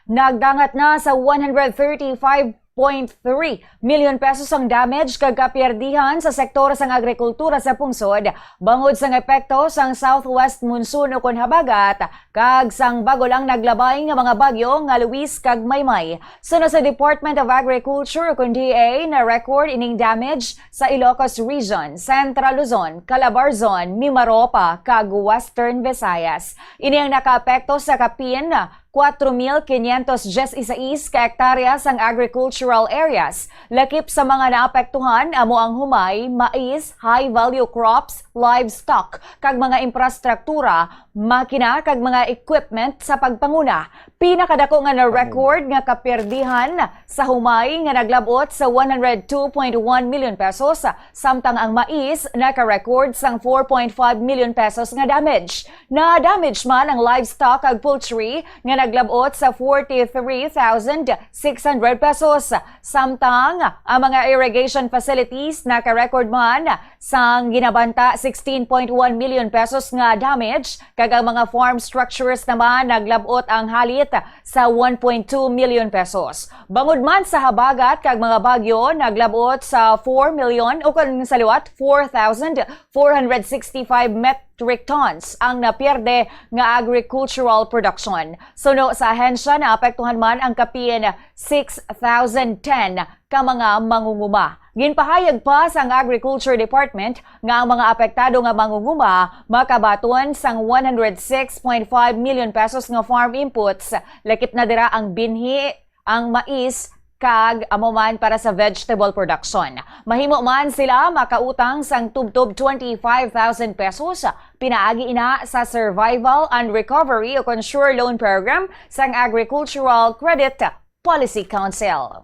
Nagdangat na sa 135.3 million pesos ang damage kag kapierdehan sa sektor sang agrikultura sa pungsod bangod sang epekto sang southwest monsoon ukon Habagat kag sang bago lang naglabay nga mga bagyo nga Luis kag Maymay. Sunod sa Department of Agriculture ukon DA na-rekord ining damage sa Ilocos Region, Central Luzon, Calabarzon, Mimaropa kag Western Visayas. Ini ang nakaapekto sa kapin 4,516 ka hektarya sang agricultural areas. Lakip sa mga naapektuhan amo ang humay, mais, high-value crops, livestock, kag mga infrastruktura, makina kag mga equipment sa pagpanguna. Pinakadako nga na-record nga kapierdehan sa humay nga naglabot sa 102.1 million pesos, samtang ang mais naka-record sang 4.5 million pesos nga damage. Na-damage man ang livestock kag poultry nga naglabot sa 43,600 pesos. Samtang ang mga irrigation facilities naka-record man sang ginabanta 16.1 million pesos nga damage, kag ang mga farm structures naman naglabot ang halit sa 1.2 million pesos. Bangod man sa habagat kag mga bagyo naglabot sa 4 million o kung sa liwat 4,465 metric tons ang napierde nga agricultural production. Suno sa ahensya naapektuhan man ang kapin 6,010 ka mga mangunguma. Ginpahayag pa sa Agriculture Department nga ang mga apektado nga mangunguma makabaton sang 106.5 million pesos nga farm inputs. Lakip na dira ang binhi, ang mais, kag amoman para sa vegetable production. Mahimo man sila makautang sang tubtob 25,000 pesos. Pinaagi ina sa Survival and Recovery o Sure Loan Program sang Agricultural Credit Policy Council.